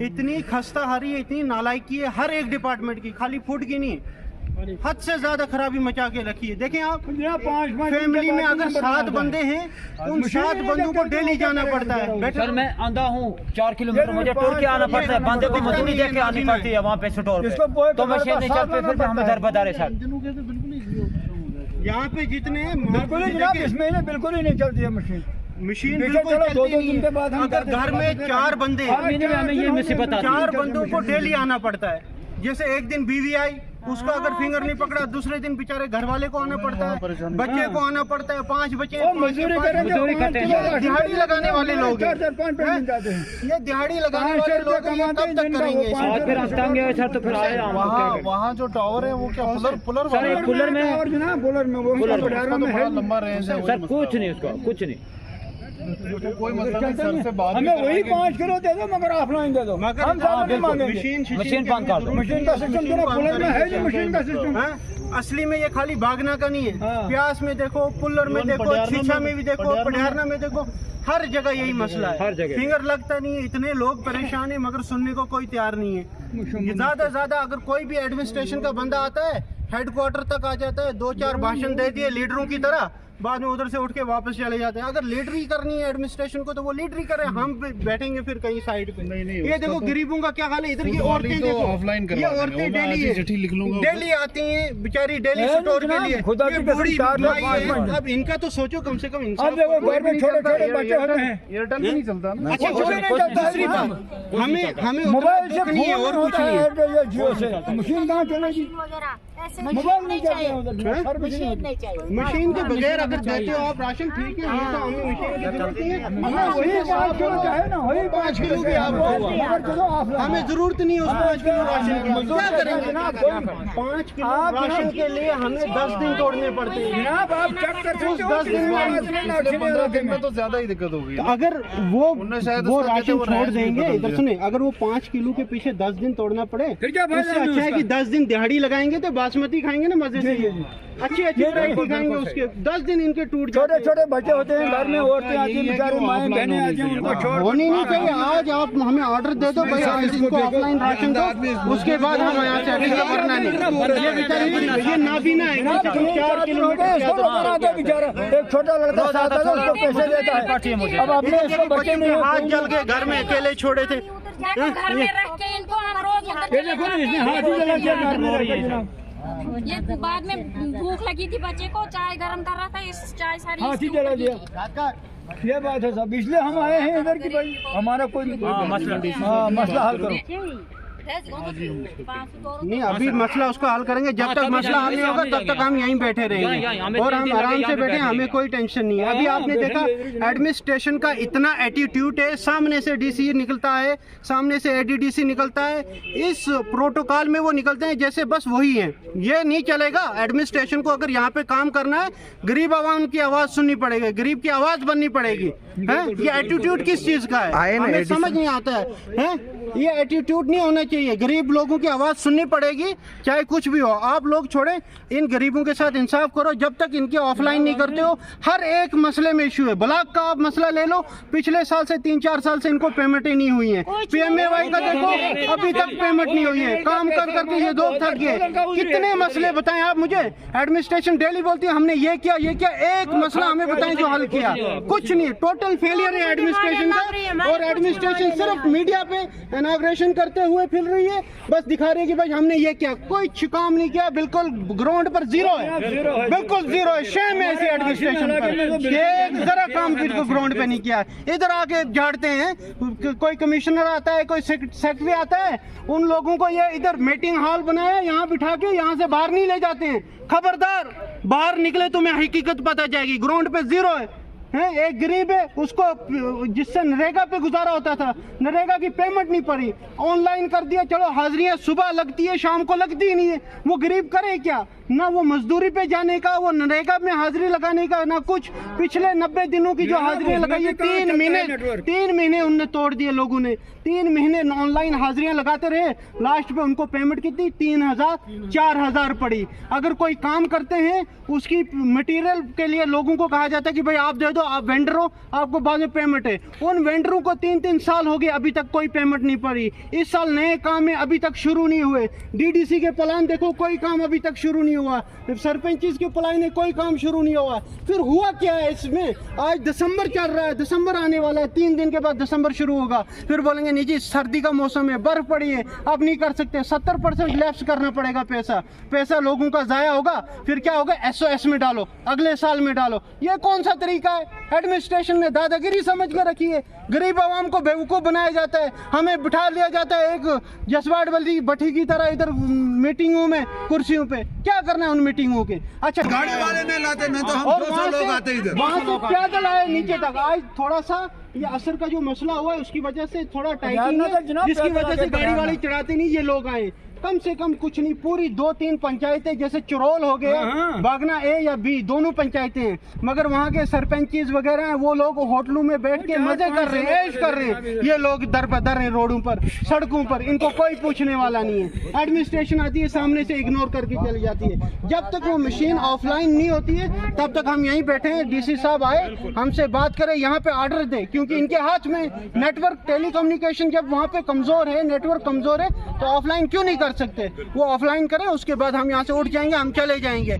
इतनी खस्ता हारी है, इतनी नालायकी है हर एक डिपार्टमेंट की, खाली फूड की नहीं, हद से ज्यादा खराबी मचा के रखी है। देखें आप, फैमिली में अगर 7 बंदे हैं, उन 7 बंदों को डेली जाना पड़ता है। सर मैं आंधा हूँ, 4 किलोमीटर मुझे टूर के आना पड़ता है, बंदे को मजदूरी दे के आनी पड़ती है वहाँ पे स्टोर पे, तो मशीन नहीं चलती, फिर हमें दर बता रहे सर। यहाँ पे जितने बिल्कुल ही नहीं चलती है मशीन बिल्कुल चलती नहीं है। अगर घर में 4 बंदे, हमें ये मुसीबत आती है, 4 बंदों को डेली आना पड़ता है। जैसे एक दिन बीवी आई, उसका अगर फिंगर नहीं पकड़ा, दूसरे दिन बेचारे घर वाले को आना पड़ता है, बच्चे को आना पड़ता है, 5 बच्चे दिहाड़ी लगाने वाले लोग हैं। ये दिहाड़ी लगाने वाले लोग कब तक करेंगे? तो फिर वहाँ जो टावर है वो क्या पुलर कूलर में लंबा रेंज है सर, कुछ नहीं उसका, कुछ नहीं। कोई मसला नहीं, सर से बात हमें वही 5 किलो दे दो, मगर ऑफलाइन दे दो, हम ज्यादा नहीं मांगेंगे। मशीन बंद कर दो। मशीन का सिस्टम जो पुलर में है, जो मशीन का सिस्टम है, असली में ये खाली भागना का नहीं है। प्यास में देखो, पुल्लर में देखो, शिक्षा में भी देखो, पटियारना में देखो, हर जगह यही मसला है। हर जगह फिंगर लगता नहीं है, इतने लोग परेशान है, मगर सुनने को कोई तैयार नहीं है। ज्यादा ज्यादा अगर कोई भी एडमिनिस्ट्रेशन का बंदा आता है, हेडक्वार्टर तक आ जाता है, 2-4 भाषण दे दिए लीडरों की तरह, बाद में उधर से उठ के वापस चले जाते हैं। अगर लीडरी करनी है एडमिनिस्ट्रेशन को तो वो लीडरी करे, हम बैठेंगे फिर कहीं साइड पे। नहीं, ये देखो गरीबों का क्या हाल है, इधर की औरतें देखो, ऑफलाइन ये औरतें डेली आती हैं बेचारी, डेली स्टोर के लिए। ये बूढ़ी माई है, अब इनका तो सोचो कम से कम इंसान। घर में छोटे-छोटे बच्चे होते हैं, एयरटेल नहीं चलता ना। अच्छा, दूसरी बात, हमें मोबाइल से नहीं है और कुछ नहीं है। जियो से मशीन कहाँ चलेगी? मोबाइल नहीं चलते मशीन के बगैर अगर देते हो आप राशन, ठीक है, ये तो हमें मशीन की जरूरत नहीं है। हमें वही 5 किलो चाहे ना, वही 5 किलो भी आप हमें जरूरत नहीं है उस 5 किलो राशन की। क्या करेंगे? 5 किलो राशन के लिए हमें 10 दिन तोड़ने पड़ते हैं। जनाब आप चेक कर सकते हो, 10 दिन में 15 दिन में तो ज्यादा ही दिक्कत होगी। अगर वो राशन छोड़ देंगे, इधर सुने, अगर वो 5 किलो के पीछे 10 दिन तोड़ना पड़े, उससे अच्छा है कि 10 दिन दिहाड़ी लगाएंगे तो बासमती खाएंगे ना मजे से, अच्छी वैरायटी खाएंगे। उसके 10 दिन इनके टूट जाते हैं। छोटे बच्चे होते हैं, घर में औरतें आती हैं, बेचारी माएं बहनें आती हैं, उनको छोड़ होनी नहीं चाहिए। आज आप हमें ऑर्डर दे दो भाई, आज इनको ऑफलाइन राशन दो, उसके बाद हम यहाँ से अगले करना नहीं। ये बेचारी ये नाबीना है, 4 किलोमीटर बेचारा एक छोटा लड़का साथ आता है, उसको पैसे देता है। अब अपने बच्चे में हाथ जल के घर में अकेले छोड़े थे। घर में रख के इनको हम रोज ये देखो ना, इसने हाथ ही जला दिया घर में रख के जनाब। ये बाद में भूख लगी थी बच्चे को, चाय गरम कर रहा था, इस चाय सारी हाथ ही जला दिया। ये बात है साहब, इसलिए हम आए हैं इधर की भाई हमारा कोई मसला हल करो। नहीं, अभी मसला उसका हल करेंगे। जब तक मसला हल नहीं होगा तब तक हम यहीं बैठे रहेंगे और हम आराम से बैठे, हमें कोई टेंशन नहीं है। अभी आपने देखा एडमिनिस्ट्रेशन का इतना एटीट्यूड है, सामने से डीसी निकलता है, सामने से एडीडीसी निकलता है, इस प्रोटोकॉल में वो निकलते हैं जैसे बस वही है। ये नहीं चलेगा। एडमिनिस्ट्रेशन को अगर यहाँ पे काम करना है, गरीब आवाम की आवाज सुननी पड़ेगी, गरीब की आवाज बननी पड़ेगी। है ये एटीट्यूड किस चीज का है, हमें समझ नहीं आता है। ये एटीट्यूड नहीं होना चाहिए। गरीब लोगों की आवाज सुननी पड़ेगी, चाहे कुछ भी हो। आप लोग छोड़े, इन गरीबों के साथ इंसाफ करो। जब तक इनके ऑफलाइन नहीं करते हो, हर एक मसले में इशू है। ब्लॉक का आप मसला ले लो, पिछले साल से 3-4 साल से इनको पेमेंट ही नहीं हुई है। PMAY का देखो, अभी तक पेमेंट नहीं हुई है। काम कर करके ये लोग थक गए। कितने मसले बताएं आप मुझे? एडमिनिस्ट्रेशन डेली बोलती है हमने ये किया, एक मसला हमें बताएं जो हल किया। कुछ नहीं, टोटल फेलियर है एडमिनिस्ट्रेशन का। और एडमिनिस्ट्रेशन सिर्फ मीडिया पे इनॉग्रेशन करते हुए फिर रही है, बस दिखा रही है कि भाई हमने ये किया। कोई काम नहीं किया, बिल्कुल ग्राउंड पर जीरो है, बिल्कुल जीरो है। शेम है ऐसे एडमिनिस्ट्रेशन पर, एक जरा काम बिल्कुल ग्राउंड पे नहीं किया। इधर आके झाड़ते हैं, कोई कमिश्नर आता है, कोई सेक्रेटरी आता है, उन लोगों को ये इधर मीटिंग हॉल बनाया, यहाँ बिठा के यहाँ से बाहर नहीं ले जाते हैं। खबरदार, बाहर निकले तुम्हें हकीकत पता जाएगी। ग्राउंड पे जीरो है। एक गरीब है, उसको जिससे नरेगा पे गुजारा होता था, नरेगा की पेमेंट नहीं पड़ी, ऑनलाइन कर दिया। चलो हाजिरियां सुबह लगती है, शाम को लगती ही नहीं है। वो गरीब करे क्या? ना वो मजदूरी पे जाने का, वो नरेगा में हाजिरी लगाने का, ना कुछ। पिछले 90 दिनों की जो हाजिरी लगाई है, 3 महीने उनने तोड़ दिए लोगों ने। 3 महीने ऑनलाइन हाजिरियां लगाते रहे, लास्ट पे उनको पेमेंट कितनी 3,000 4,000 पड़ी। अगर कोई काम करते हैं उसकी मटेरियल के लिए लोगों को कहा जाता है कि भाई आप दे दो, आप वेंडर हो, आपको बाद में पेमेंट है। उन वेंडरों को 3-3 साल हो गए, अभी तक कोई पेमेंट नहीं पड़ी। इस साल नए काम है अभी तक शुरू नहीं हुए। डीडीसी के प्लान देखो, कोई काम अभी तक शुरू नहीं हुआ। सरपंच के प्लान है, कोई काम शुरू नहीं हुआ। फिर हुआ क्या है इसमें? आज दिसंबर चल रहा है, दिसंबर आने वाला है, 3 दिन के बाद दिसंबर शुरू होगा। फिर बोलेंगे नहीं जी सर्दी का मौसम है, बर्फ पड़ी है, अब नहीं कर सकते। 70% लैप्स करना पड़ेगा, पैसा लोगों का जाया होगा। फिर क्या होगा? SOS में डालो, अगले साल में डालो। ये कौन सा तरीका है? एडमिनिस्ट्रेशन ने दादागिरी समझ कर रखी है। गरीब आवाम को बेवकूफ बनाया जाता है, हमें बिठा लिया जाता है एक जसवाड़ वाली भट्टी की तरह इधर मीटिंगों में, कुर्सियों पे। क्या करना है उन मीटिंगों के? अच्छा, गाड़ी वाले नहीं लाते, नहीं तो हम और 200 लोग आते इधर। वहाँ से पैदल आए नीचे तक। आज थोड़ा सा ये असर का जो मसला हुआ है उसकी वजह से थोड़ा टाइटिंग है, जिसकी वजह से गाड़ी वाले चढ़ाते नहीं, ये लोग आए। कम से कम कुछ नहीं, पूरी 2-3 पंचायतें जैसे चुरोल हो गए, बागना A या B दोनों पंचायतें हैं, मगर वहाँ के सरपंचीज वगैरह हैं, वो लोग होटलों में बैठ के मजे कर रहे हैं, ऐश कर रहे हैं। ये लोग दर बदर हैं रोडों पर, सड़कों पर, इनको कोई पूछने वाला नहीं है। एडमिनिस्ट्रेशन आती है, सामने से इग्नोर करके चली जाती है। जब तक वो मशीन ऑफलाइन नहीं होती है तब तक हम यहीं बैठे हैं। DC साहब आए, हमसे बात करें, यहाँ पे ऑर्डर दे, क्योंकि इनके हाथ में नेटवर्क, टेलीकम्युनिकेशन जब वहाँ पे कमजोर है, नेटवर्क कमजोर है, तो ऑफलाइन क्यों नहीं कर सकते? वो ऑफलाइन करें, उसके बाद हम यहाँ से उठ जाएंगे, हम चले जाएंगे।